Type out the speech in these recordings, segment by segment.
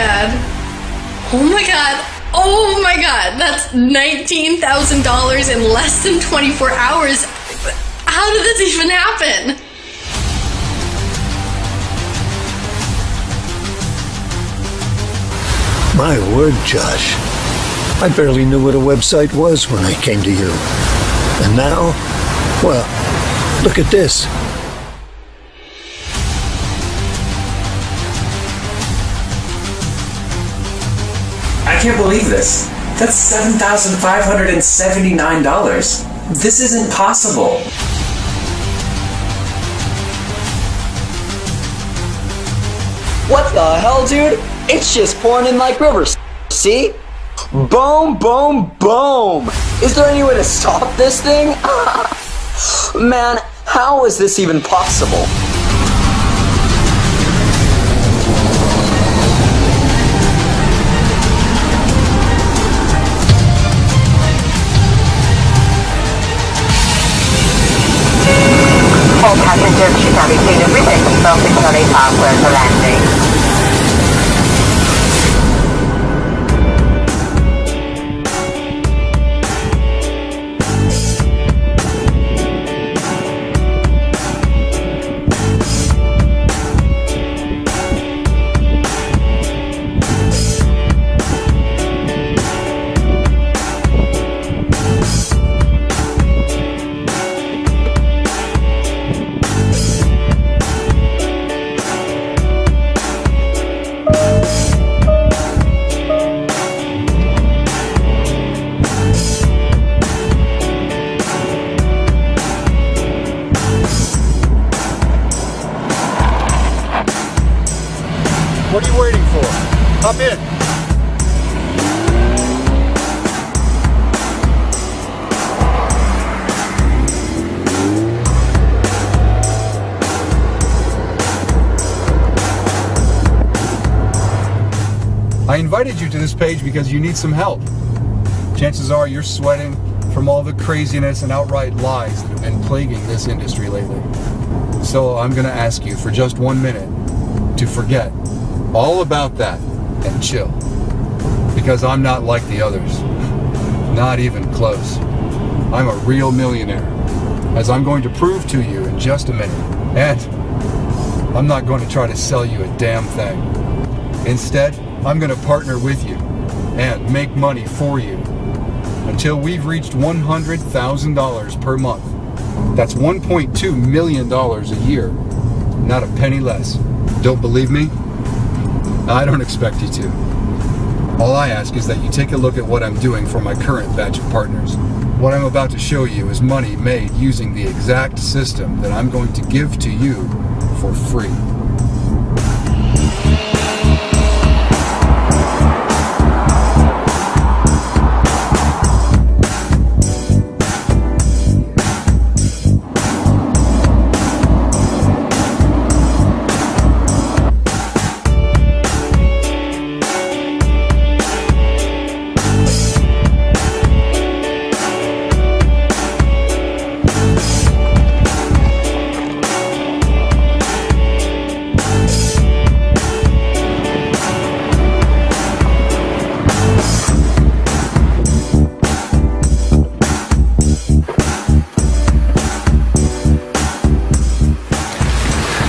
god. Oh my god. Oh my god. That's $19,000 in less than 24 hours. How did this even happen? My word, Josh. I barely knew what a website was when I came to you. And now, well, look at this. I can't believe this. That's $7,579. This isn't possible. What the hell, dude? It's just pouring in like rivers. See? Boom, boom, boom. Is there any way to stop this thing? Man, how is this even possible? All passengers should have received a written self-explanatory password for landing. What are you waiting for? Hop in. I invited you to this page because you need some help. Chances are you're sweating from all the craziness and outright lies that have been plaguing this industry lately. So I'm going to ask you for just 1 minute to forget all about that and chill. Because I'm not like the others. Not even close. I'm a real millionaire, as I'm going to prove to you in just a minute. And I'm not going to try to sell you a damn thing. Instead, I'm going to partner with you and make money for you until we've reached $100,000 per month. That's $1.2 million a year, not a penny less. Don't believe me? I don't expect you to. All I ask is that you take a look at what I'm doing for my current batch of partners. What I'm about to show you is money made using the exact system that I'm going to give to you for free.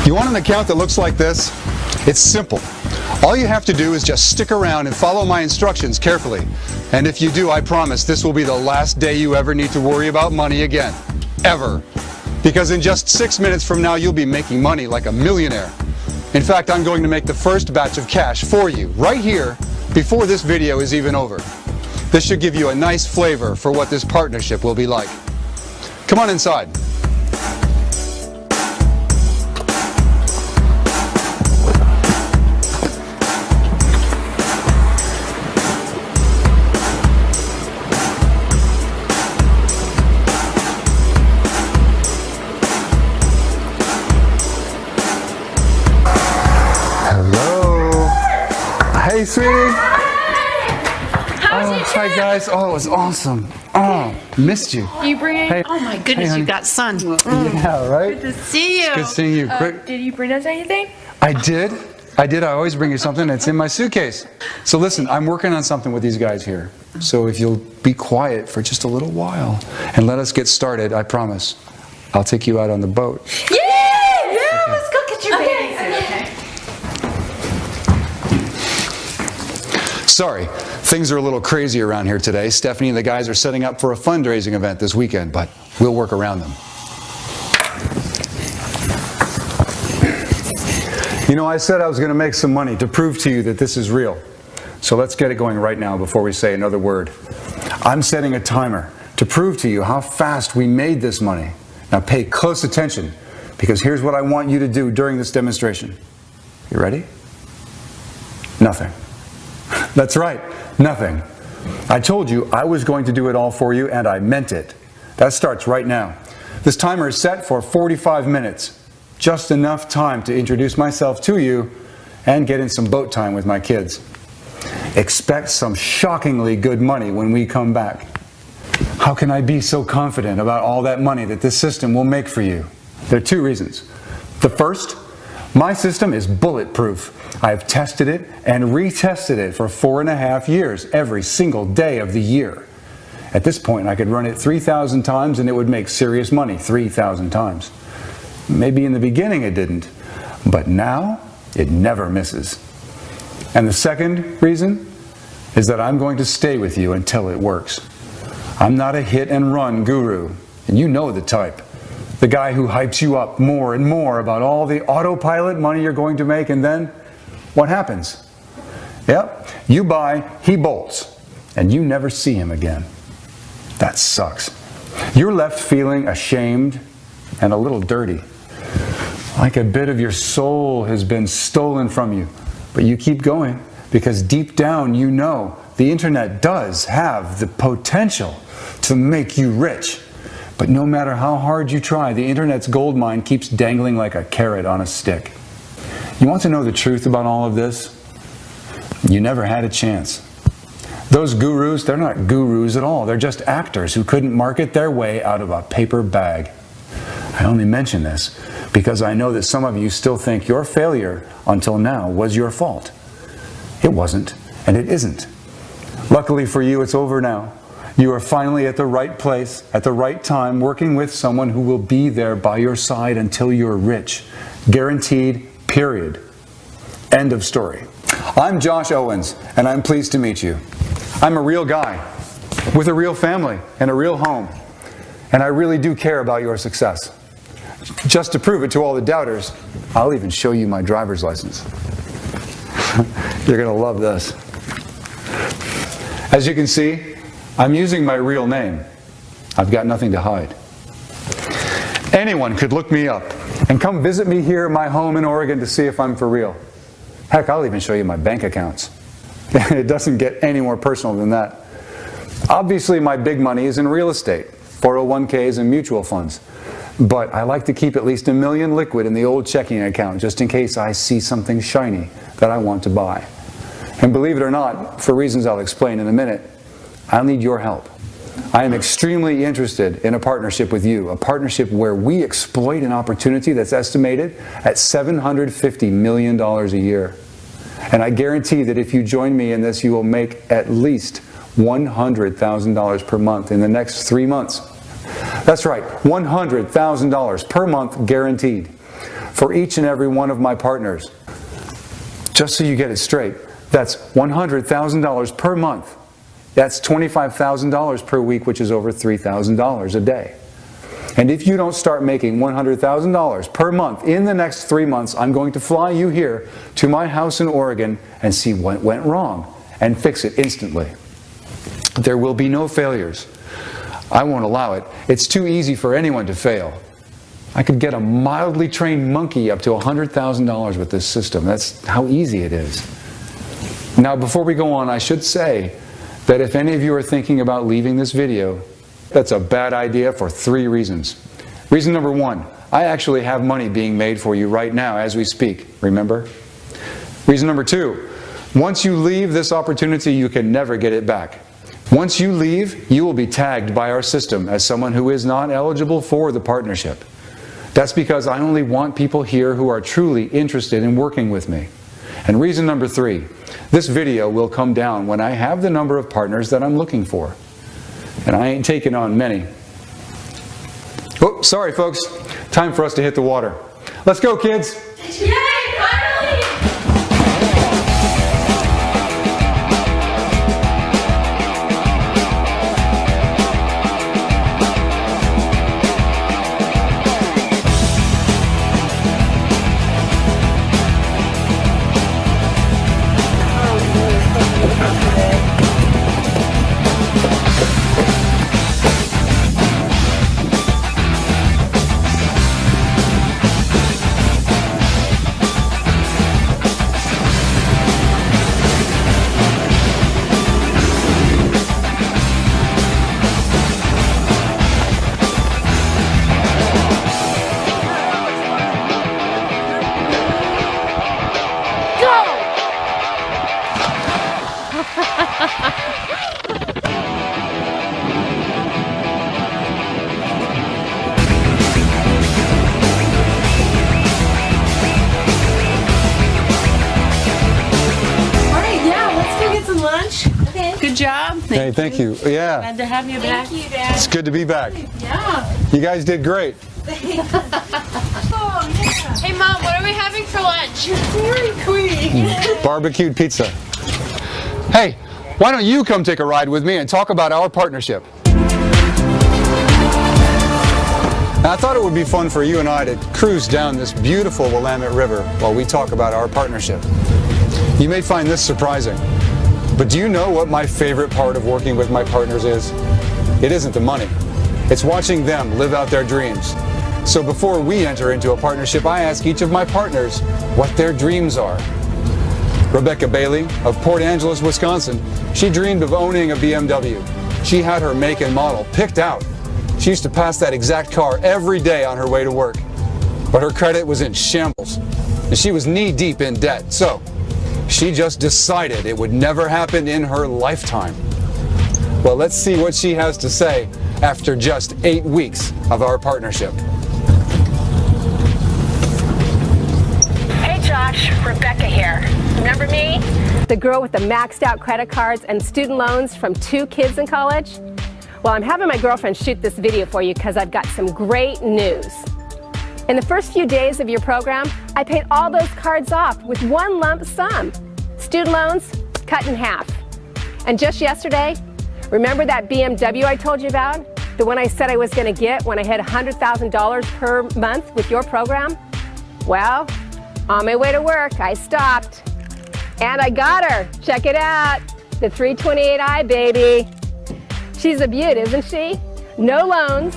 You want an account that looks like this? It's simple. All you have to do is just stick around and follow my instructions carefully. And if you do, I promise this will be the last day you ever need to worry about money again. Ever. Because in just 6 minutes from now, you'll be making money like a millionaire. In fact, I'm going to make the first batch of cash for you, right here, before this video is even over. This should give you a nice flavor for what this partnership will be like. Come on inside. Hey, sweetie. How was your Hi, trip? guys. Oh, it was awesome. Oh, missed you. You bring? Hey. Oh my goodness, Hey, you honey. got sun. Yeah, right? Good to see you. Good seeing you. Did you bring us anything? I did. I did. I always bring you something. It's in my suitcase. So listen, I'm working on something with these guys here. So if you'll be quiet for just a little while and let us get started, I promise, I'll take you out on the boat. Yeah! Yeah, let's go get your babysitter. Okay. Sorry, things are a little crazy around here today. Stephanie and the guys are setting up for a fundraising event this weekend, but we'll work around them. You know, I said I was going to make some money to prove to you that this is real. So let's get it going right now before we say another word. I'm setting a timer to prove to you how fast we made this money. Now pay close attention, because here's what I want you to do during this demonstration. You ready? Nothing. That's right, nothing. I told you I was going to do it all for you, and I meant it. That starts right now. This timer is set for 45 minutes. Just enough time to introduce myself to you and get in some boat time with my kids. Expect some shockingly good money when we come back. How can I be so confident about all that money that this system will make for you? There are two reasons. The first, my system is bulletproof. I've tested it and retested it for 4.5 years, every single day of the year. At this point, I could run it 3,000 times and it would make serious money 3,000 times. Maybe in the beginning it didn't, but now it never misses. And the second reason is that I'm going to stay with you until it works. I'm not a hit and run guru, and you know the type. The guy who hypes you up more and more about all the autopilot money you're going to make, and then what happens? Yep, you buy, he bolts, and you never see him again. That sucks. You're left feeling ashamed and a little dirty. Like a bit of your soul has been stolen from you. But you keep going, because deep down you know the internet does have the potential to make you rich. But no matter how hard you try, the internet's gold mine keeps dangling like a carrot on a stick. You want to know the truth about all of this? You never had a chance. Those gurus, they're not gurus at all. They're just actors who couldn't market their way out of a paper bag. I only mention this because I know that some of you still think your failure until now was your fault. It wasn't, and it isn't. Luckily for you, it's over now. You are finally at the right place, at the right time, working with someone who will be there by your side until you're rich. Guaranteed, period. End of story. I'm Josh Owens, and I'm pleased to meet you. I'm a real guy, with a real family and a real home, and I really do care about your success. Just to prove it to all the doubters, I'll even show you my driver's license. You're going to love this. As you can see, I'm using my real name. I've got nothing to hide. Anyone could look me up and come visit me here at my home in Oregon to see if I'm for real. Heck, I'll even show you my bank accounts. It doesn't get any more personal than that. Obviously, my big money is in real estate, 401ks and mutual funds. But I like to keep at least $1 million liquid in the old checking account just in case I see something shiny that I want to buy. And believe it or not, for reasons I'll explain in a minute, I'll need your help. I am extremely interested in a partnership with you, a partnership where we exploit an opportunity that's estimated at $750 million a year. And I guarantee that if you join me in this, you will make at least $100,000 per month in the next 3 months. That's right, $100,000 per month guaranteed for each and every one of my partners. Just so you get it straight, that's $100,000 per month. That's $25,000 per week, which is over $3,000 a day. And if you don't start making $100,000 per month in the next 3 months, I'm going to fly you here to my house in Oregon and see what went wrong and fix it instantly. There will be no failures. I won't allow it. It's too easy for anyone to fail. I could get a mildly trained monkey up to $100,000 with this system. That's how easy it is. Now, before we go on, I should say that if any of you are thinking about leaving this video, that's a bad idea for 3 reasons. Reason number 1, I actually have money being made for you right now as we speak, remember? Reason number 2, once you leave this opportunity, you can never get it back. Once you leave, you will be tagged by our system as someone who is not eligible for the partnership. That's because I only want people here who are truly interested in working with me. And reason number 3, this video will come down when I have the number of partners that I'm looking for. And I ain't taking on many. Oh, sorry folks, time for us to hit the water. Let's go, kids! Yay, finally! Good job. Hey, thank you. Yeah. Glad to have you back. Thank you, Dad. It's good to be back. Yeah. You guys did great. Oh, yeah. Hey, Mom, what are we having for lunch? Dairy Queen. Barbecued pizza. Hey, why don't you come take a ride with me and talk about our partnership? Now, I thought it would be fun for you and I to cruise down this beautiful Willamette River while we talk about our partnership. You may find this surprising, but do you know what my favorite part of working with my partners is? It isn't the money. It's watching them live out their dreams. So before we enter into a partnership, I ask each of my partners what their dreams are. Rebecca Bailey of Port Angeles, Wisconsin, she dreamed of owning a BMW. She had her make and model picked out. She used to pass that exact car every day on her way to work. But her credit was in shambles, and she was knee-deep in debt. So she just decided it would never happen in her lifetime. Well, let's see what she has to say after just 8 weeks of our partnership. Hey Josh, Rebecca here. Remember me? The girl with the maxed out credit cards and student loans from 2 kids in college? Well, I'm having my girlfriend shoot this video for you because I've got some great news. In the first few days of your program, I paid all those cards off with one lump sum. Student loans cut in half. And just yesterday, remember that BMW I told you about? The one I said I was going to get when I hit $100,000 per month with your program? Well, on my way to work, I stopped. And I got her. Check it out. The 328i, baby. She's a beaut, isn't she? No loans,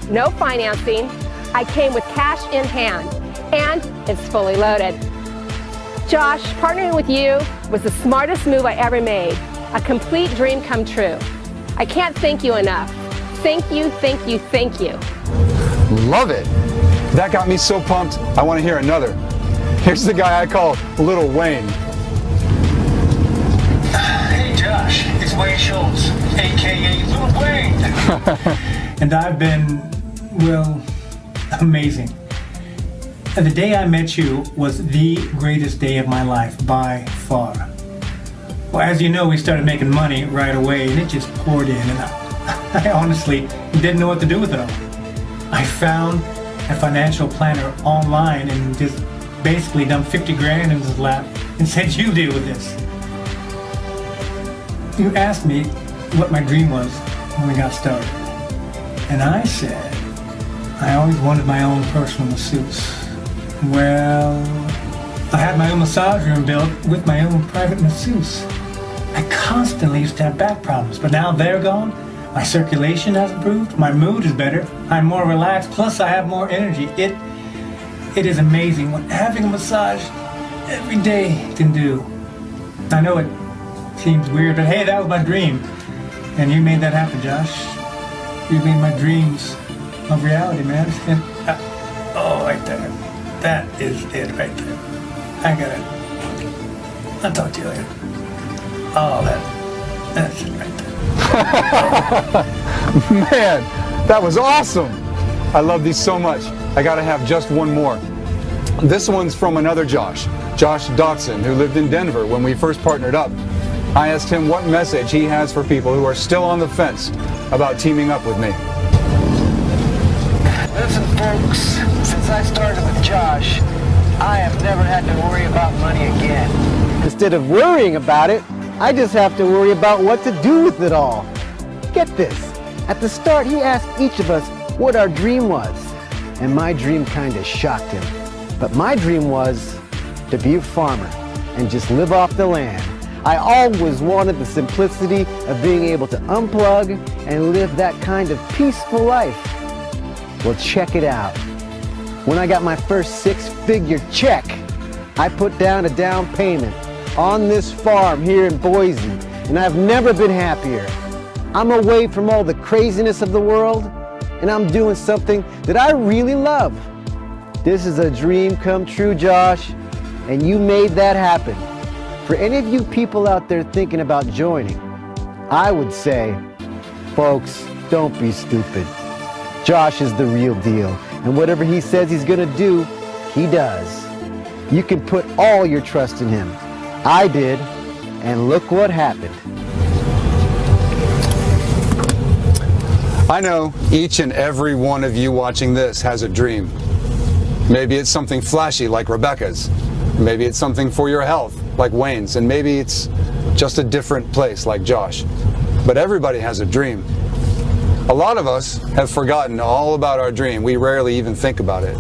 no financing. I came with cash in hand, and it's fully loaded. Josh, partnering with you was the smartest move I ever made. A complete dream come true. I can't thank you enough. Thank you, thank you, thank you. Love it. That got me so pumped, I want to hear another. Here's the guy I call Little Wayne. Hey Josh, it's Wayne Schultz, aka Little Wayne. And I've been, well, amazing. And the day I met you was the greatest day of my life, by far. Well, as you know, we started making money right away, and it just poured in, and I honestly didn't know what to do with it all. I found a financial planner online and just basically dumped 50 grand in his lap and said, you deal with this. You asked me what my dream was when we got started. And I said, I always wanted my own personal masseuse. Well, I had my own massage room built with my own private masseuse. I constantly used to have back problems, but now they're gone. My circulation has improved, my mood is better, I'm more relaxed, plus I have more energy. It is amazing what having a massage every day can do. I know it seems weird, but hey, that was my dream. And you made that happen, Josh. You made my dreams a reality, man. And, oh, right there. That is it right there. I got it. I'll talk to you later. Oh, that's it right there. Man, that was awesome. I love these so much. I gotta have just one more. This one's from another Josh Dotson, who lived in Denver when we first partnered up. I asked him what message he has for people who are still on the fence about teaming up with me. Listen, folks, since I started with Josh, I have never had to worry about money again. Instead of worrying about it, I just have to worry about what to do with it all. Get this, at the start he asked each of us what our dream was, and my dream kind of shocked him. But my dream was to be a farmer and just live off the land. I always wanted the simplicity of being able to unplug and live that kind of peaceful life. Well, check it out. When I got my first six-figure check, I put down a down payment on this farm here in Boise, and I've never been happier. I'm away from all the craziness of the world, and I'm doing something that I really love. This is a dream come true, Josh, and you made that happen. For any of you people out there thinking about joining, I would say, folks, don't be stupid. Josh is the real deal, and whatever he says he's gonna do, he does. You can put all your trust in him. I did, and look what happened. I know each and every one of you watching this has a dream. Maybe it's something flashy like Rebecca's. Maybe it's something for your health like Wayne's, and maybe it's just a different place like Josh. But everybody has a dream. A lot of us have forgotten all about our dream. We rarely even think about it.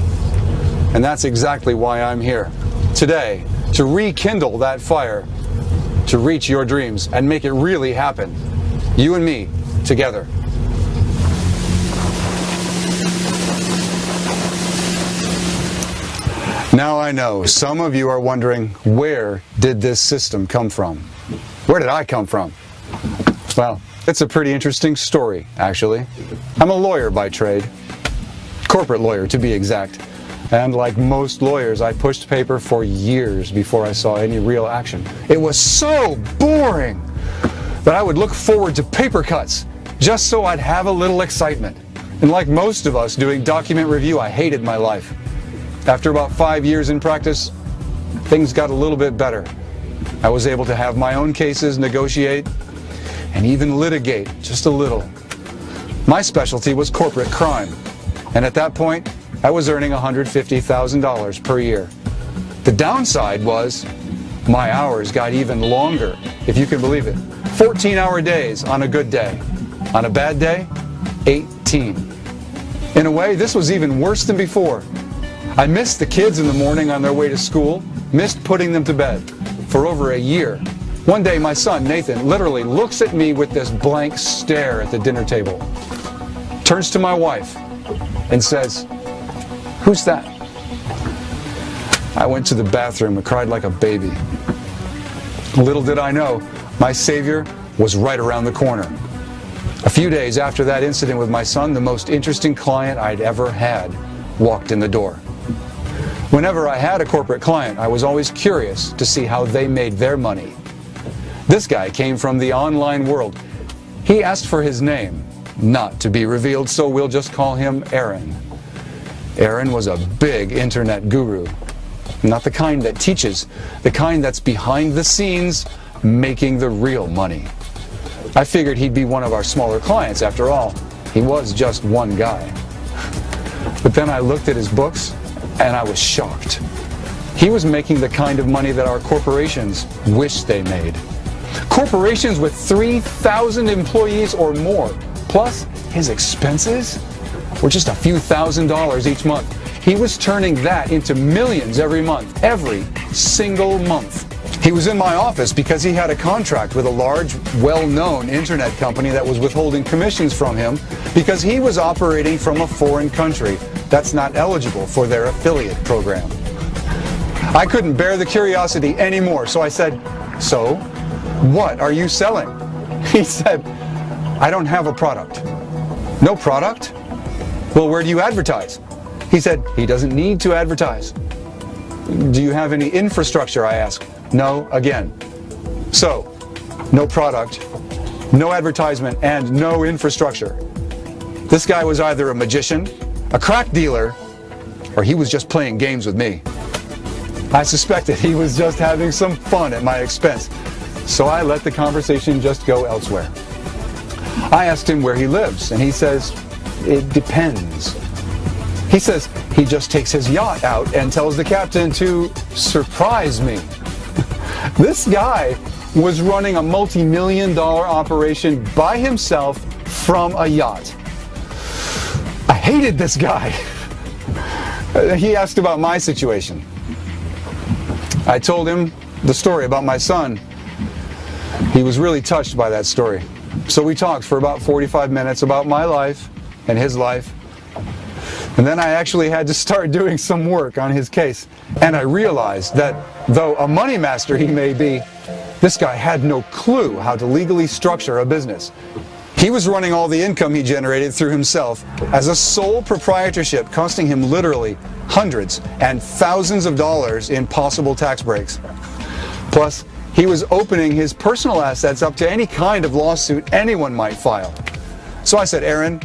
And that's exactly why I'm here today, to rekindle that fire, to reach your dreams and make it really happen. You and me together. Now I know some of you are wondering, where did this system come from? Where did I come from? Well, it's a pretty interesting story, actually. I'm a lawyer by trade, corporate lawyer to be exact. And like most lawyers, I pushed paper for years before I saw any real action. It was so boring that I would look forward to paper cuts just so I'd have a little excitement. And like most of us doing document review, I hated my life. After about 5 years in practice, things got a little bit better. I was able to have my own cases, negotiate, and even litigate just a little. My specialty was corporate crime, and at that point, I was earning $150,000 per year. The downside was my hours got even longer, if you can believe it. 14-hour days on a good day. On a bad day, 18. In a way, this was even worse than before. I missed the kids in the morning on their way to school, missed putting them to bed for over a year. One day, my son, Nathan, literally looks at me with this blank stare at the dinner table, turns to my wife, and says, "Who's that?" I went to the bathroom and cried like a baby. Little did I know, my savior was right around the corner. A few days after that incident with my son, the most interesting client I'd ever had walked in the door. Whenever I had a corporate client, I was always curious to see how they made their money. This guy came from the online world. He asked for his name, not to be revealed, so we'll just call him Aaron. Aaron was a big internet guru. Not the kind that teaches, the kind that's behind the scenes, making the real money. I figured he'd be one of our smaller clients after all. He was just one guy. But then I looked at his books, and I was shocked. He was making the kind of money that our corporations wish they made. Corporations with 3,000 employees or more, plus his expenses were just a few $1,000s each month. He was turning that into millions every month, every single month. He was in my office because he had a contract with a large, well-known internet company that was withholding commissions from him because he was operating from a foreign country that's not eligible for their affiliate program. I couldn't bear the curiosity anymore, so I said, "So, what are you selling?" He said, "I don't have a product." "No product? Well, where do you advertise?" He said he doesn't need to advertise. "Do you have any infrastructure?" I asked. "No," again. So, no product, no advertisement, and no infrastructure. This guy was either a magician, a crack dealer, or he was just playing games with me. I suspected he was just having some fun at my expense, so I let the conversation just go elsewhere. I asked him where he lives, and he says, it depends. He says he just takes his yacht out and tells the captain to surprise me. This guy was running a multi-million-dollar operation by himself from a yacht. I hated this guy. He asked about my situation. I told him the story about my son. He was really touched by that story. So we talked for about 45 minutes about my life and his life. And then I actually had to start doing some work on his case. And I realized that though a money master he may be, this guy had no clue how to legally structure a business. He was running all the income he generated through himself as a sole proprietorship, costing him literally hundreds and thousands of dollars in possible tax breaks. Plus, he was opening his personal assets up to any kind of lawsuit anyone might file. So I said, Aaron,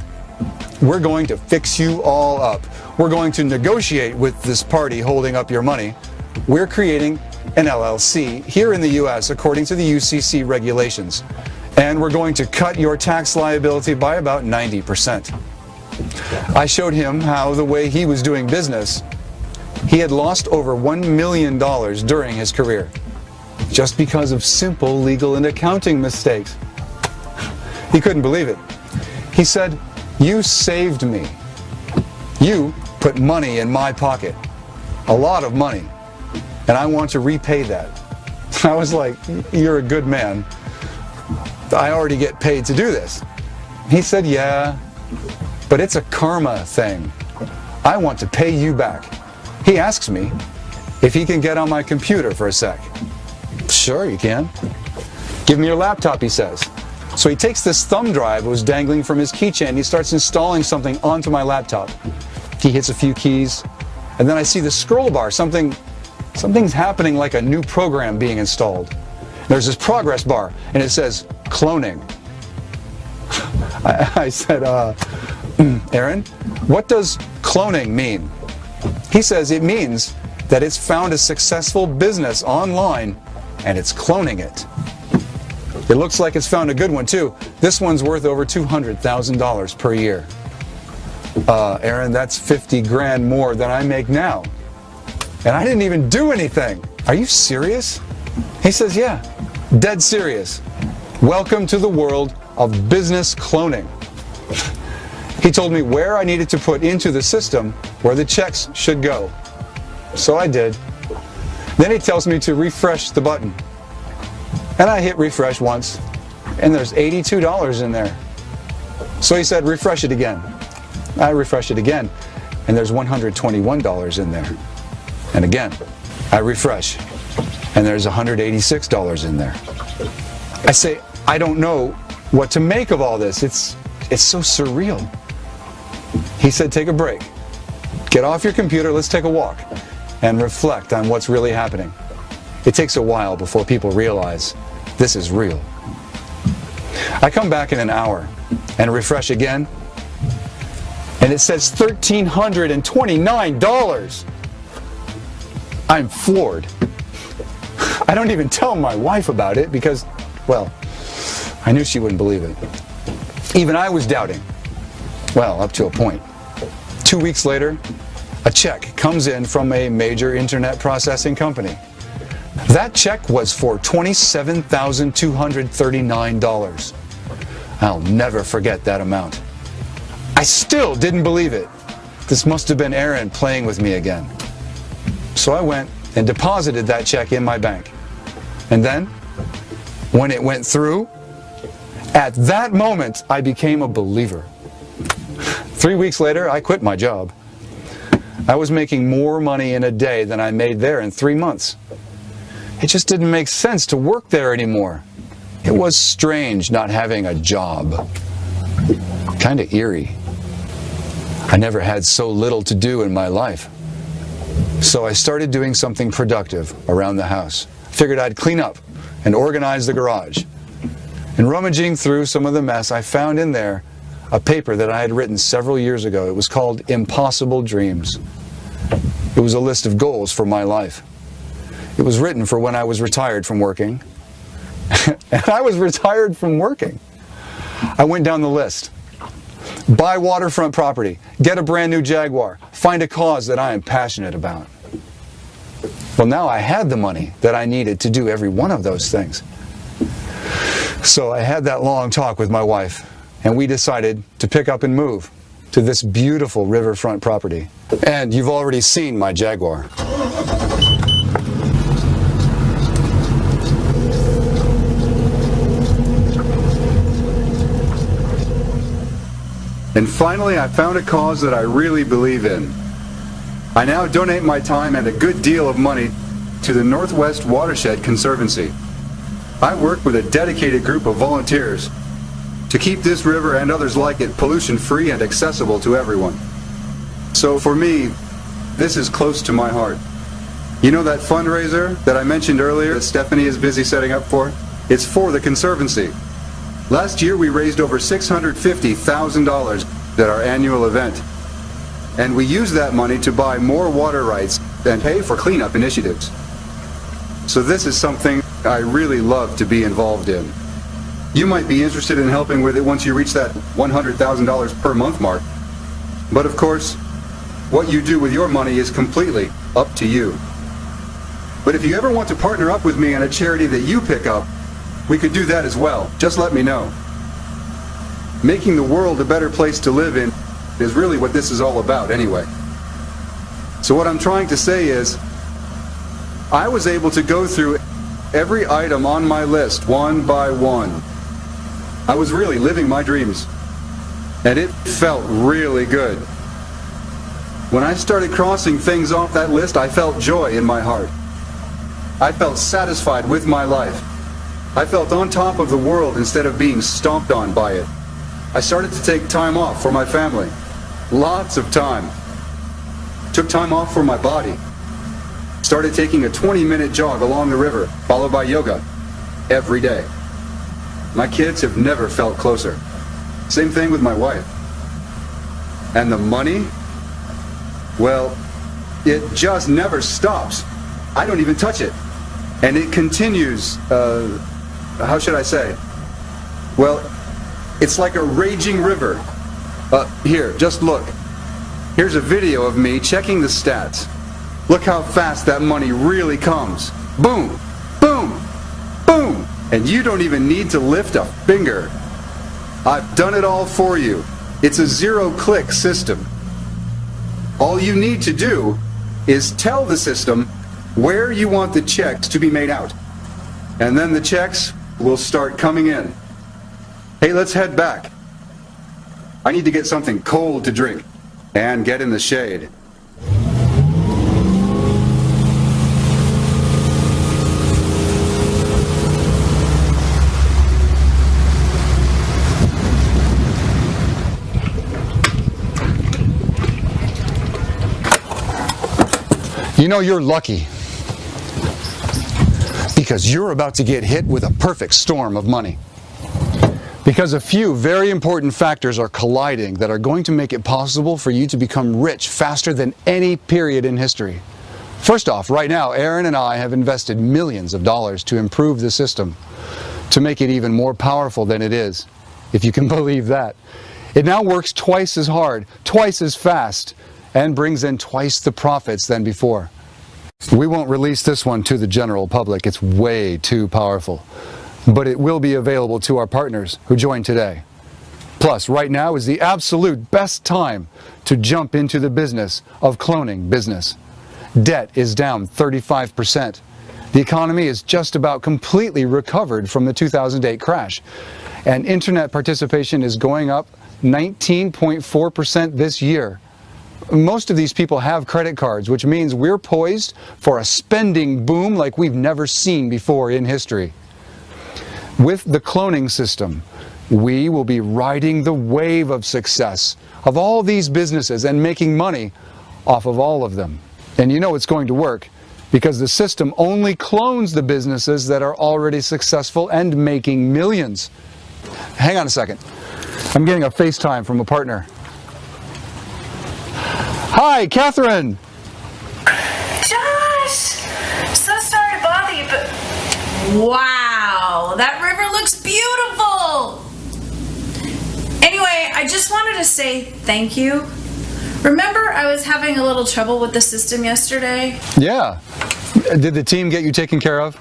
we're going to fix you all up. We're going to negotiate with this party holding up your money. We're creating an LLC here in the US according to the UCC regulations. And we're going to cut your tax liability by about 90%. I showed him how the way he was doing business, he had lost over $1 million during his career, just because of simple legal and accounting mistakes. He couldn't believe it. He said, "You saved me. You put money in my pocket, a lot of money, and I want to repay that." I was like, "You're a good man. I already get paid to do this." He said, "Yeah, but it's a karma thing. I want to pay you back." He asks me if he can get on my computer for a sec. Sure, you can. "Give me your laptop," he says. So he takes this thumb drive that was dangling from his keychain and he starts installing something onto my laptop. He hits a few keys, and then I see the scroll bar. Something's happening, like a new program being installed. There's this progress bar, and it says, cloning. I said, Aaron, what does cloning mean? He says it means that it's found a successful business online, and it's cloning it. It looks like it's found a good one, too. This one's worth over $200,000 per year. Aaron, that's 50 grand more than I make now. And I didn't even do anything. Are you serious? He says, yeah, dead serious. Welcome to the world of business cloning. He told me where I needed to put into the system where the checks should go. So I did. Then he tells me to refresh the button. And I hit refresh once, and there's $82 in there. So he said, refresh it again. I refresh it again, and there's $121 in there. And again, I refresh, and there's $186 in there. I say, I don't know what to make of all this. It's so surreal. He said, take a break. Get off your computer, let's take a walk, and reflect on what's really happening. It takes a while before people realize this is real. I come back in an hour and refresh again, and it says $1,329. I'm floored. I don't even tell my wife about it because, well, I knew she wouldn't believe it. Even I was doubting. Well, up to a point. 2 weeks later, a check comes in from a major internet processing company. That check was for $27,239. I'll never forget that amount. I still didn't believe it. This must have been Aaron playing with me again. So I went and deposited that check in my bank. And then, when it went through, at that moment, I became a believer. 3 weeks later, I quit my job. I was making more money in a day than I made there in 3 months. It just didn't make sense to work there anymore. It was strange not having a job. Kind of eerie. I never had so little to do in my life. So I started doing something productive around the house. Figured I'd clean up and organize the garage. And rummaging through some of the mess, I found in there a paper that I had written several years ago. It was called Impossible Dreams. It was a list of goals for my life. It was written for when I was retired from working. And I was retired from working. I went down the list. Buy waterfront property, get a brand new Jaguar, find a cause that I am passionate about. Well, now I had the money that I needed to do every one of those things. So I had that long talk with my wife, and we decided to pick up and move to this beautiful riverfront property. And you've already seen my Jaguar. And finally, I found a cause that I really believe in. I now donate my time and a good deal of money to the Northwest Watershed Conservancy. I work with a dedicated group of volunteers to keep this river and others like it pollution-free and accessible to everyone. So for me, this is close to my heart. You know that fundraiser that I mentioned earlier that Stephanie is busy setting up for? It's for the Conservancy. Last year we raised over $650,000 at our annual event. And we used that money to buy more water rights and pay for cleanup initiatives. So this is something I really love to be involved in. You might be interested in helping with it once you reach that $100,000 per month mark. But of course, what you do with your money is completely up to you. But if you ever want to partner up with me on a charity that you pick up, we could do that as well. Just let me know. Making the world a better place to live in is really what this is all about anyway. So what I'm trying to say is, I was able to go through every item on my list one by one. I was really living my dreams. And it felt really good. When I started crossing things off that list, I felt joy in my heart. I felt satisfied with my life. I felt on top of the world instead of being stomped on by it. I started to take time off for my family. Lots of time. Took time off for my body. Started taking a 20-minute jog along the river, followed by yoga, every day. My kids have never felt closer. Same thing with my wife. And the money? Well, it just never stops. I don't even touch it. And it continues, how should I say? Well, it's like a raging river. Here, just look. Here's a video of me checking the stats. Look how fast that money really comes. Boom, boom, boom. And you don't even need to lift a finger. I've done it all for you. It's a zero-click system. All you need to do is tell the system where you want the checks to be made out. And then the checks will start coming in. Hey, let's head back. I need to get something cold to drink and get in the shade. You know, you're lucky because you're about to get hit with a perfect storm of money. Because a few very important factors are colliding that are going to make it possible for you to become rich faster than any period in history. First off, right now, Aaron and I have invested millions of dollars to improve the system, to make it even more powerful than it is, if you can believe that. It now works twice as hard, twice as fast, and brings in twice the profits than before. We won't release this one to the general public. It's way too powerful. But it will be available to our partners who join today. Plus, right now is the absolute best time to jump into the business of cloning business. Debt is down 35%. The economy is just about completely recovered from the 2008 crash. And internet participation is going up 19.4% this year. Most of these people have credit cards, which means we're poised for a spending boom like we've never seen before in history. With the cloning system, we will be riding the wave of success of all these businesses and making money off of all of them. And you know it's going to work because the system only clones the businesses that are already successful and making millions. Hang on a second. I'm getting a FaceTime from a partner. Hi, Catherine! Josh! So sorry Wow, that river looks beautiful. Anyway, I just wanted to say thank you. Remember I was having a little trouble with the system yesterday? Yeah. Did the team get you taken care of?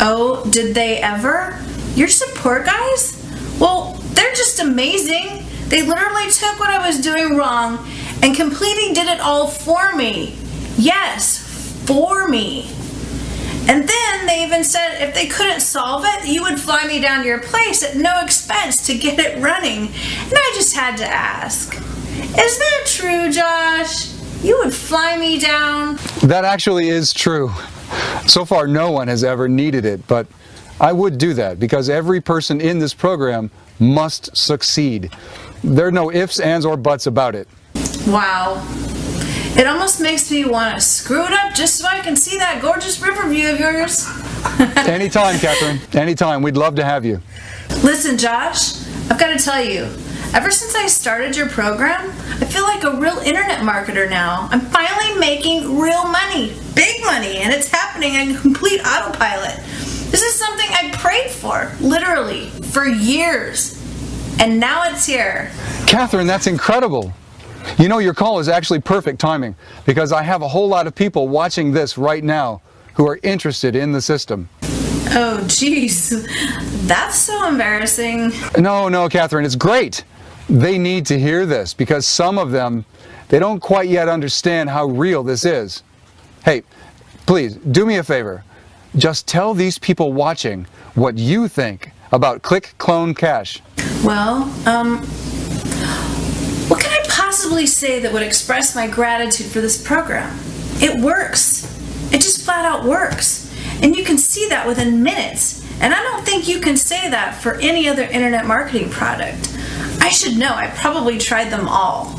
Oh, did they ever? Your support guys? Well, they're just amazing. They literally took what I was doing wrong and completely did it all for me. Yes, for me. And then they even said if they couldn't solve it, you would fly me down to your place at no expense to get it running. And I just had to ask, is that true, Josh? You would fly me down? That actually is true. So far, no one has ever needed it, but I would do that because every person in this program must succeed. There are no ifs, ands, or buts about it. Wow. It almost makes me want to screw it up just so I can see that gorgeous river view of yours. Anytime, Catherine. Anytime. We'd love to have you. Listen, Josh, I've got to tell you, ever since I started your program, I feel like a real internet marketer now. I'm finally making real money, big money, and it's happening in complete autopilot. This is something I prayed for, literally, for years. And now it's here. Catherine, that's incredible. You know, your call is actually perfect timing because I have a whole lot of people watching this right now who are interested in the system. Oh, jeez. That's so embarrassing. No, Catherine, it's great. They need to hear this because some of them, they don't quite yet understand how real this is. Hey, please, do me a favor. Just tell these people watching what you think about Click Clone Cash. Well, what can I possibly say that would express my gratitude for this program? It works. It just flat out works. And you can see that within minutes. And I don't think you can say that for any other internet marketing product. I should know, I probably tried them all.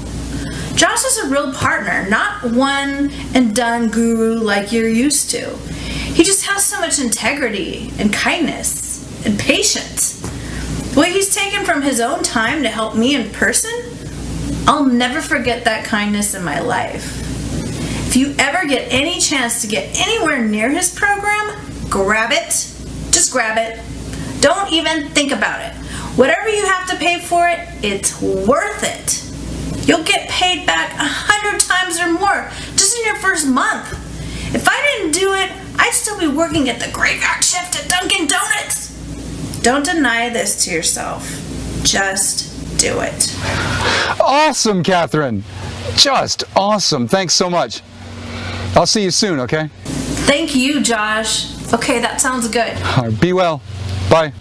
Josh is a real partner, not one and done guru like you're used to. He just has so much integrity and kindness and patience. The way he's taken from his own time to help me in person, I'll never forget that kindness in my life. If you ever get any chance to get anywhere near his program, grab it. Just grab it. Don't even think about it. Whatever you have to pay for it, it's worth it. You'll get paid back 100 times or more just in your first month. If I didn't do it, I'd still be working at the graveyard shift at Dunkin' Donuts. Don't deny this to yourself. Just do it. Awesome, Catherine. Just awesome. Thanks so much. I'll see you soon, okay? Thank you, Josh. Okay, that sounds good. All right, be well. Bye.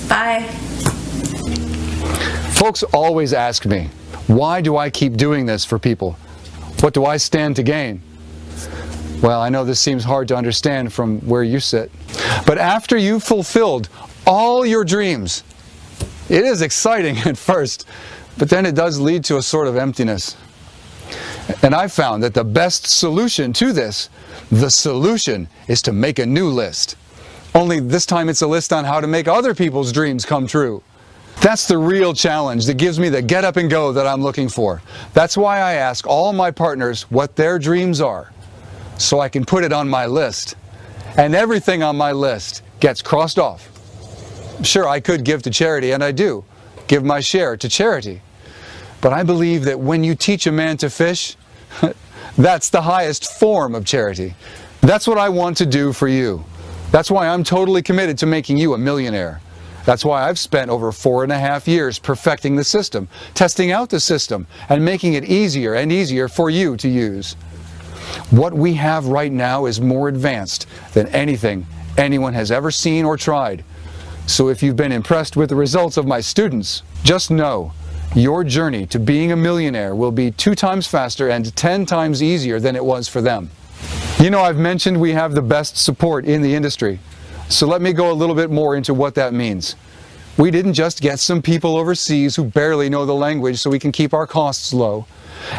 Bye. Folks always ask me, why do I keep doing this for people? What do I stand to gain? Well, I know this seems hard to understand from where you sit. But after you've fulfilled all your dreams, it is exciting at first, but then it does lead to a sort of emptiness. And I've found that the best solution to this, the solution is to make a new list. Only this time it's a list on how to make other people's dreams come true. That's the real challenge that gives me the get up and go that I'm looking for. That's why I ask all my partners what their dreams are, so I can put it on my list. And everything on my list gets crossed off. Sure, I could give to charity, and I do. Give my share to charity. But I believe that when you teach a man to fish, that's the highest form of charity. That's what I want to do for you. That's why I'm totally committed to making you a millionaire. That's why I've spent over 4.5 years perfecting the system, testing out the system, and making it easier and easier for you to use. What we have right now is more advanced than anything anyone has ever seen or tried. So if you've been impressed with the results of my students, just know your journey to being a millionaire will be 2 times faster and 10 times easier than it was for them. You know, I've mentioned we have the best support in the industry. So let me go a little bit more into what that means. We didn't just get some people overseas who barely know the language so we can keep our costs low.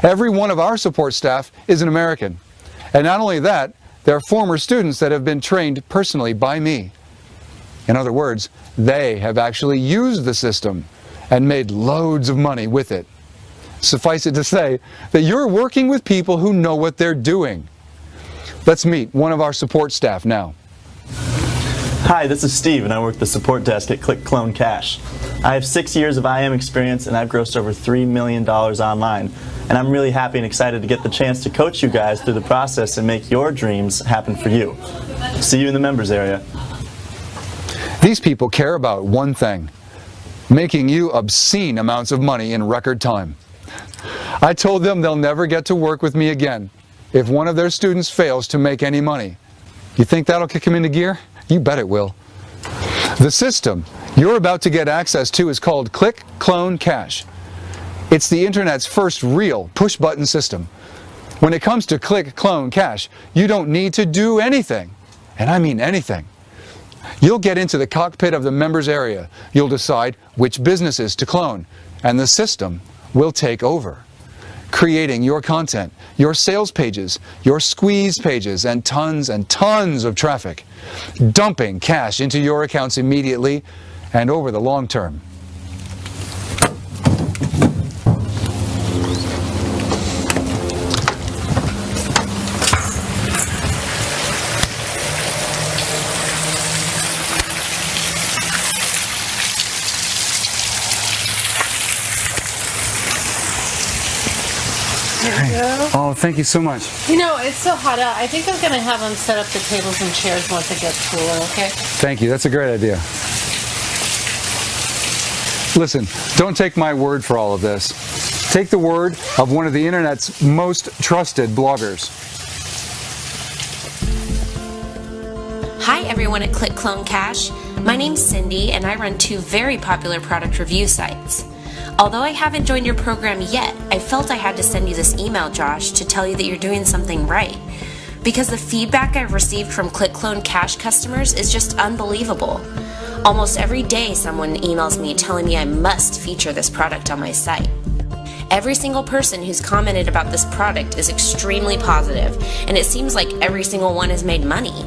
Every one of our support staff is an American. And not only that, they're former students that have been trained personally by me. In other words, they have actually used the system and made loads of money with it. Suffice it to say that you're working with people who know what they're doing. Let's meet one of our support staff now. Hi, this is Steve, and I work the support desk at Click Clone Cash. I have 6 years of IM experience, and I've grossed over $3 million online. And I'm really happy and excited to get the chance to coach you guys through the process and make your dreams happen for you. See you in the members area. These people care about one thing: making you obscene amounts of money in record time. I told them they'll never get to work with me again if one of their students fails to make any money. You think that'll kick them into gear? You bet it will. The system you're about to get access to is called Click Clone Cash. It's the internet's first real push-button system. When it comes to Click Clone Cash, you don't need to do anything. And I mean anything. You'll get into the cockpit of the members area. You'll decide which businesses to clone, and the system will take over, creating your content, your sales pages, your squeeze pages, and tons of traffic, dumping cash into your accounts immediately and over the long term. Oh, thank you so much. You know, it's so hot out. I think I'm going to have them set up the tables and chairs once it gets cooler, okay? Thank you. That's a great idea. Listen, don't take my word for all of this. Take the word of one of the internet's most trusted bloggers. Hi everyone at Click Clone Cash. My name's Cindy and I run 2 very popular product review sites. Although I haven't joined your program yet, I felt I had to send you this email, Josh, to tell you that you're doing something right. Because the feedback I've received from Click Clone Cash customers is just unbelievable. Almost every day someone emails me telling me I must feature this product on my site. Every single person who's commented about this product is extremely positive, and it seems like every single one has made money.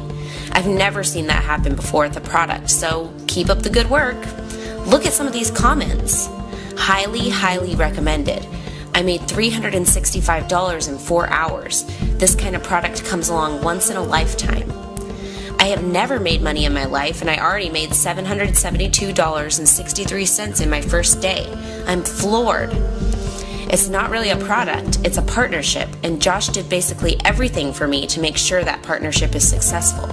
I've never seen that happen before with the product, so keep up the good work. Look at some of these comments. Highly, highly recommended. I made $365 in 4 hours. This kind of product comes along once in a lifetime. I have never made money in my life, and I already made $772.63 in my first day. I'm floored. It's not really a product, it's a partnership, and Josh did basically everything for me to make sure that partnership is successful.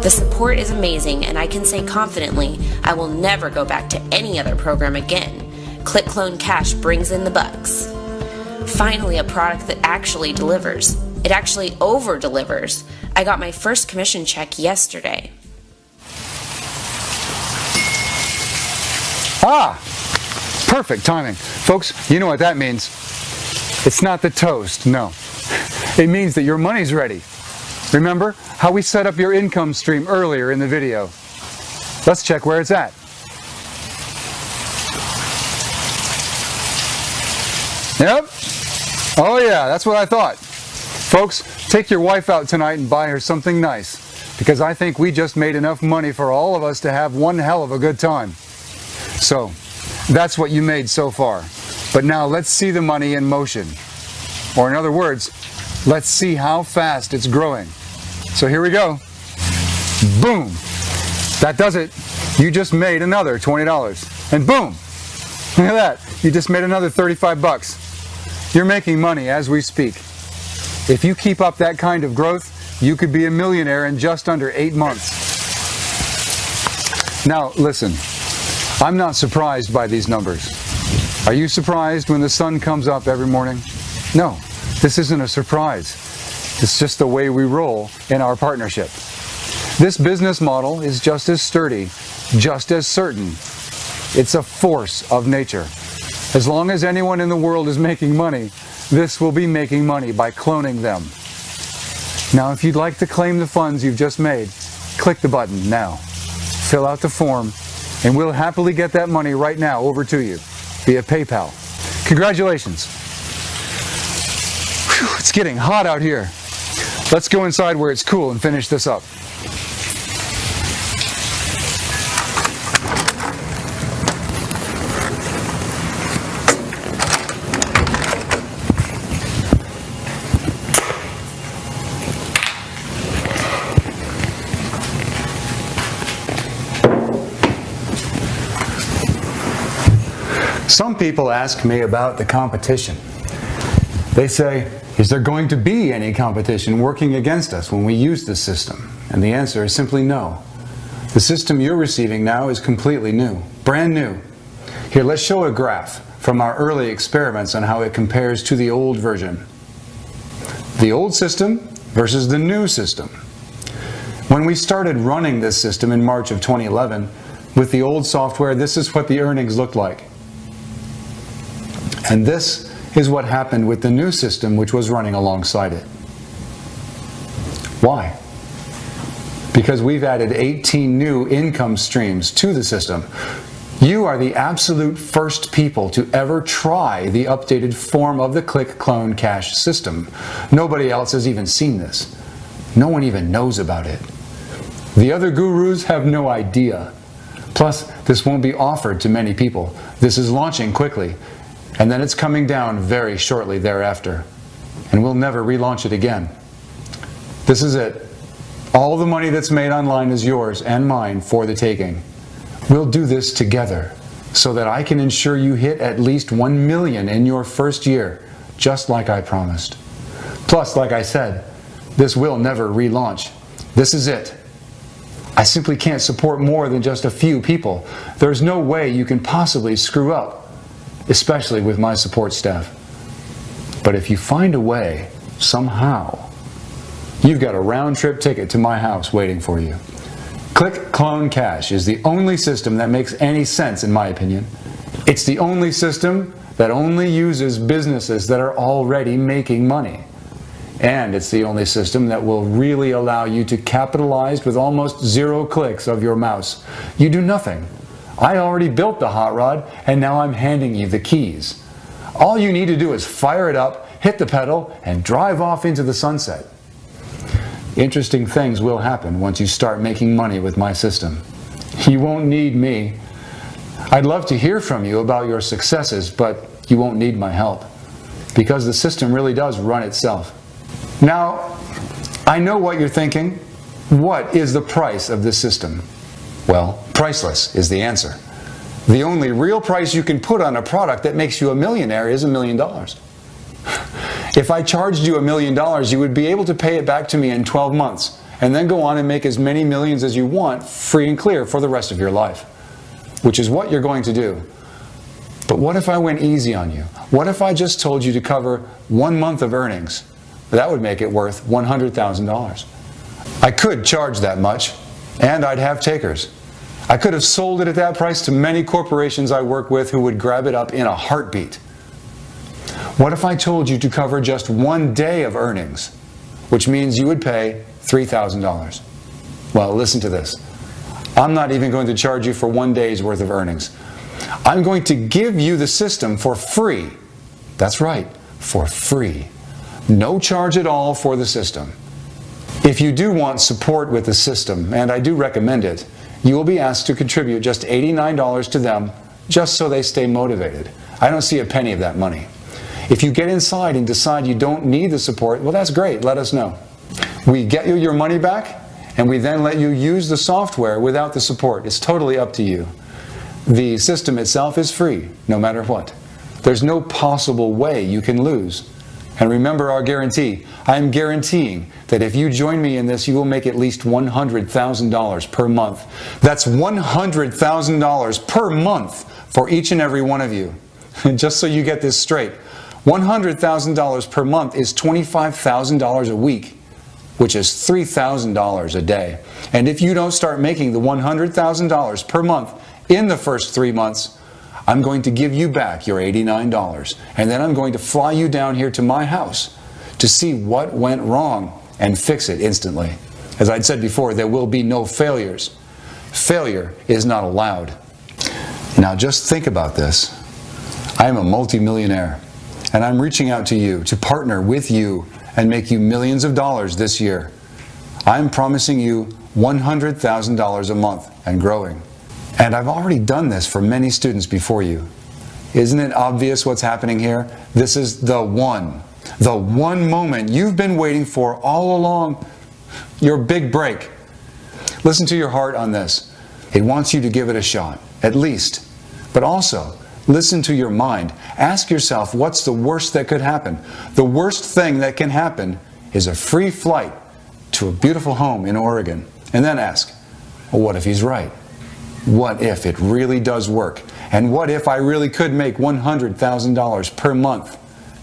The support is amazing, and I can say confidently I will never go back to any other program again. Click Clone Cash brings in the bucks. Finally, a product that actually delivers. It actually over-delivers. I got my first commission check yesterday. Ah! Perfect timing. Folks, you know what that means. It's not the toast, no. It means that your money's ready. Remember how we set up your income stream earlier in the video? Let's check where it's at. Yep. Oh yeah, that's what I thought. Folks, take your wife out tonight and buy her something nice, because I think we just made enough money for all of us to have one hell of a good time. So, that's what you made so far. But now let's see the money in motion. Or in other words, let's see how fast it's growing. So here we go. Boom. That does it. You just made another $20. And boom. Look at that. You just made another 35 bucks. You're making money as we speak. If you keep up that kind of growth, you could be a millionaire in just under 8 months. Now, listen. I'm not surprised by these numbers. Are you surprised when the sun comes up every morning? No, this isn't a surprise. It's just the way we roll in our partnership. This business model is just as sturdy, just as certain. It's a force of nature. As long as anyone in the world is making money, this will be making money by cloning them. Now, if you'd like to claim the funds you've just made, click the button now. Fill out the form, and we'll happily get that money right now over to you via PayPal. Congratulations. Whew, it's getting hot out here. Let's go inside where it's cool and finish this up. Some people ask me about the competition. They say, is there going to be any competition working against us when we use this system? And the answer is simply no. The system you're receiving now is completely new, brand new. Here, let's show a graph from our early experiments on how it compares to the old version. The old system versus the new system. When we started running this system in March of 2011, with the old software, this is what the earnings looked like. And this is what happened with the new system, which was running alongside it. Why? Because we've added 18 new income streams to the system. You are the absolute first people to ever try the updated form of the Click Clone Cash system. Nobody else has even seen this. No one even knows about it. The other gurus have no idea. Plus, this won't be offered to many people. This is launching quickly, and then it's coming down very shortly thereafter. And we'll never relaunch it again. This is it. All the money that's made online is yours and mine for the taking. We'll do this together so that I can ensure you hit at least 1 million in your first year, just like I promised. Plus, like I said, this will never relaunch. This is it. I simply can't support more than just a few people. There's no way you can possibly screw up, especially with my support staff. But if you find a way, somehow, you've got a round-trip ticket to my house waiting for you. Click Clone Cash is the only system that makes any sense, in my opinion. It's the only system that only uses businesses that are already making money. And it's the only system that will really allow you to capitalize with almost 0 clicks of your mouse. You do nothing. I already built the hot rod, and now I'm handing you the keys. All you need to do is fire it up, hit the pedal, and drive off into the sunset. Interesting things will happen once you start making money with my system. You won't need me. I'd love to hear from you about your successes, but you won't need my help, because the system really does run itself. Now, I know what you're thinking. What is the price of this system? Well, priceless is the answer. The only real price you can put on a product that makes you a millionaire is $1 million. If I charged you $1 million, you would be able to pay it back to me in 12 months, and then go on and make as many millions as you want, free and clear, for the rest of your life, which is what you're going to do. But what if I went easy on you? What if I just told you to cover 1 month of earnings? That would make it worth $100,000. I could charge that much, and I'd have takers. I could have sold it at that price to many corporations I work with who would grab it up in a heartbeat. What if I told you to cover just 1 day of earnings, which means you would pay $3,000? Well, listen to this. I'm not even going to charge you for 1 day's worth of earnings. I'm going to give you the system for free. That's right, for free. No charge at all for the system. If you do want support with the system, and I do recommend it, you will be asked to contribute just $89 to them, just so they stay motivated. I don't see a penny of that money. If you get inside and decide you don't need the support, well, that's great. Let us know. We get you your money back, and we then let you use the software without the support. It's totally up to you. The system itself is free, no matter what. There's no possible way you can lose. And remember our guarantee. I am guaranteeing that if you join me in this, you will make at least $100,000 per month. That's $100,000 per month for each and every one of you. And just so you get this straight, $100,000 per month is $25,000 a week, which is $3,000 a day. And if you don't start making the $100,000 per month in the first 3 months, I'm going to give you back your $89, and then I'm going to fly you down here to my house to see what went wrong and fix it instantly. As I'd said before, there will be no failures. Failure is not allowed. Now just think about this. I am a multimillionaire, and I'm reaching out to you to partner with you and make you millions of dollars this year. I'm promising you $100,000 a month and growing. And I've already done this for many students before you. Isn't it obvious what's happening here? This is the one moment you've been waiting for all along. Your big break. Listen to your heart on this. It wants you to give it a shot, at least. But also, Listen to your mind. Ask yourself, what's the worst that could happen? The worst thing that can happen is a free flight to a beautiful home in Oregon. And then ask, well, what if he's right? What if it really does work? And what if I really could make $100,000 per month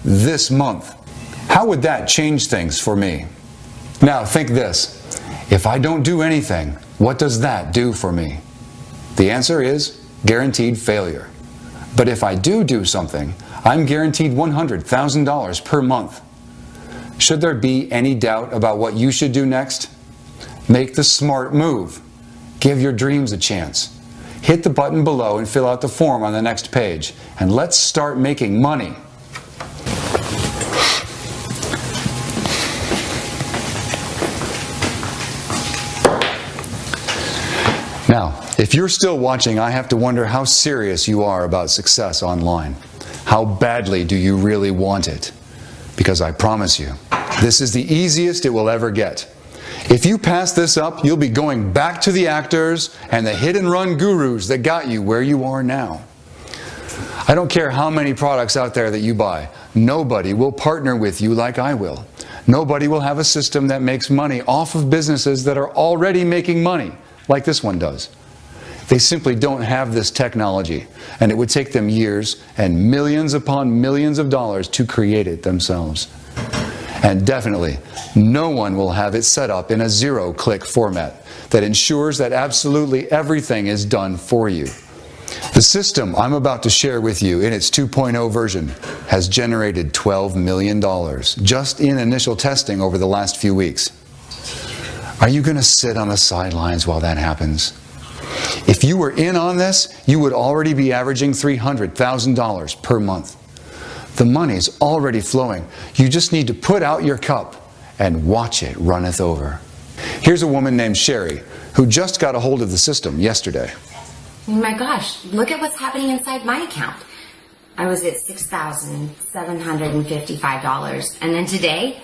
this month? How would that change things for me? Now think this. If I don't do anything, what does that do for me? The answer is guaranteed failure. But if I do something, I'm guaranteed $100,000 per month. Should there be any doubt about what you should do next? Make the smart move. Give your dreams a chance. Hit the button below and fill out the form on the next page. And let's start making money. Now, if you're still watching, I have to wonder how serious you are about success online. How badly do you really want it? Because I promise you, this is the easiest it will ever get. If you pass this up, you'll be going back to the actors and the hit-and-run gurus that got you where you are now. I don't care how many products out there that you buy. Nobody will partner with you like I will. Nobody will have a system that makes money off of businesses that are already making money, like this one does. They simply don't have this technology, and it would take them years and millions upon millions of dollars to create it themselves. And definitely, no one will have it set up in a zero-click format that ensures that absolutely everything is done for you. The system I'm about to share with you in its 2.0 version has generated $12 million just in initial testing over the last few weeks. Are you going to sit on the sidelines while that happens? If you were in on this, you would already be averaging $300,000 per month. The money's already flowing. You just need to put out your cup and watch it runneth over. Here's a woman named Sherry who just got a hold of the system yesterday. Oh my gosh, look at what's happening inside my account. I was at $6,755, and then today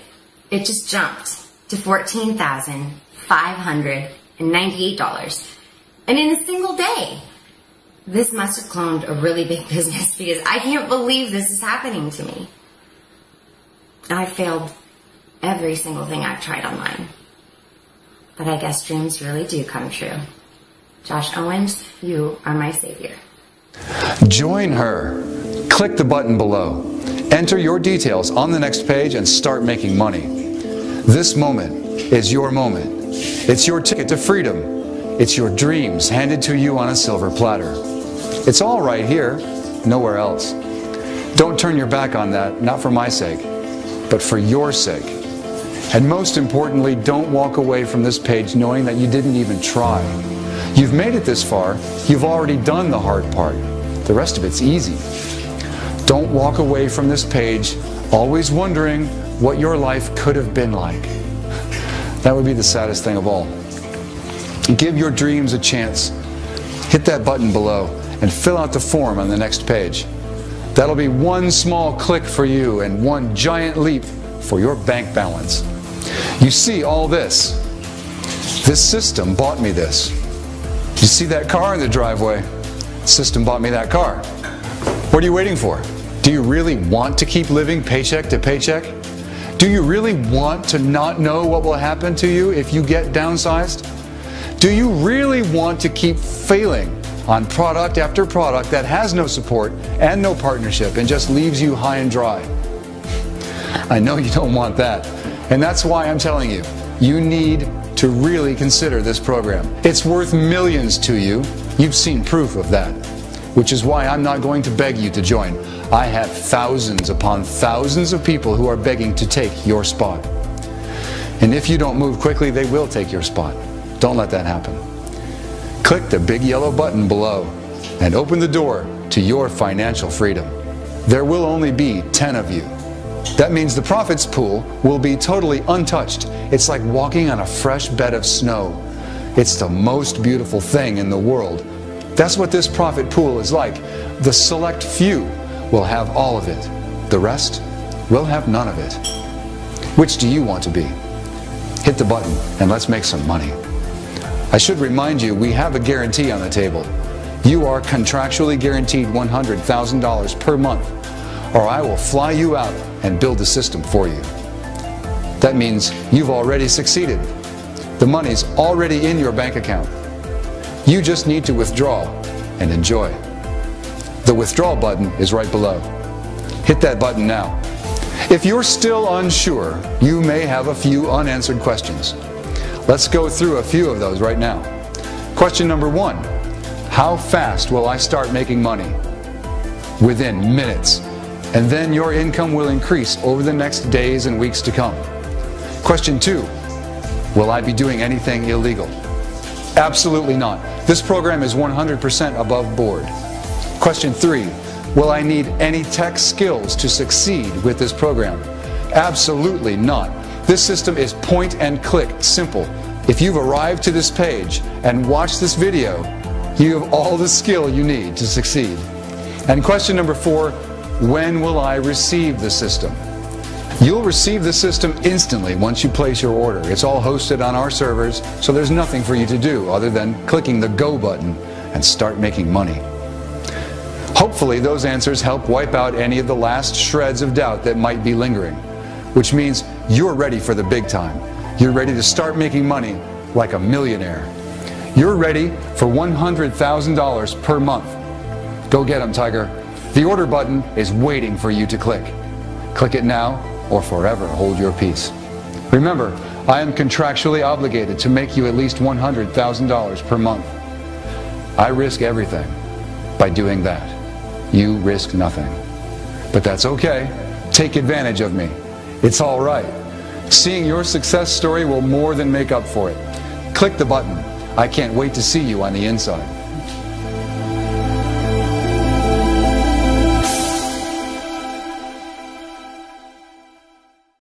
it just jumped to $14,598. And in a single day. This must have cloned a really big business because I can't believe this is happening to me. I failed every single thing I've tried online. But I guess dreams really do come true. Josh Owens, you are my savior. Join her. Click the button below. Enter your details on the next page and start making money. This moment is your moment. It's your ticket to freedom. It's your dreams handed to you on a silver platter. It's all right here, nowhere else. Don't turn your back on that, not for my sake, but for your sake. And most importantly, don't walk away from this page knowing that you didn't even try. You've made it this far, you've already done the hard part. The rest of it's easy. Don't walk away from this page always wondering what your life could have been like. That would be the saddest thing of all. Give your dreams a chance. Hit that button below and fill out the form on the next page. That'll be one small click for you and one giant leap for your bank balance. You see all this. This system bought me this. You see that car in the driveway? The system bought me that car. What are you waiting for? Do you really want to keep living paycheck to paycheck? Do you really want to not know what will happen to you if you get downsized? Do you really want to keep failing on product after product that has no support and no partnership and just leaves you high and dry? I know you don't want that. And that's why I'm telling you, you need to really consider this program. It's worth millions to you. You've seen proof of that. Which is why I'm not going to beg you to join. I have thousands upon thousands of people who are begging to take your spot. And if you don't move quickly, they will take your spot. Don't let that happen. Click the big yellow button below and open the door to your financial freedom. There will only be 10 of you. That means the profits pool will be totally untouched. It's like walking on a fresh bed of snow. It's the most beautiful thing in the world. That's what this profit pool is like. The select few will have all of it. The rest will have none of it. Which do you want to be? Hit the button and let's make some money. I should remind you, we have a guarantee on the table. You are contractually guaranteed $100,000 per month, or I will fly you out and build a system for you. That means you've already succeeded. The money's already in your bank account. You just need to withdraw and enjoy. The withdrawal button is right below. Hit that button now. If you're still unsure, you may have a few unanswered questions. Let's go through a few of those right now. Question number 1. How fast will I start making money? Within minutes. And then your income will increase over the next days and weeks to come. Question 2. Will I be doing anything illegal? Absolutely not. This program is 100% above board. Question 3. Will I need any tech skills to succeed with this program? Absolutely not. This system is point and click simple. If you've arrived to this page and watched this video, you have all the skill you need to succeed. And question number 4, when will I receive the system? You'll receive the system instantly once you place your order. It's all hosted on our servers, so there's nothing for you to do other than clicking the go button and start making money. Hopefully those answers help wipe out any of the last shreds of doubt that might be lingering, which means you're ready for the big time. You're ready to start making money like a millionaire. You're ready for $100,000 per month. Go get them, Tiger. The order button is waiting for you to click. Click it now or forever hold your peace. Remember, I am contractually obligated to make you at least $100,000 per month. I risk everything by doing that. You risk nothing. But that's okay. Take advantage of me. It's all right. Seeing your success story will more than make up for it. Click the button. I can't wait to see you on the inside.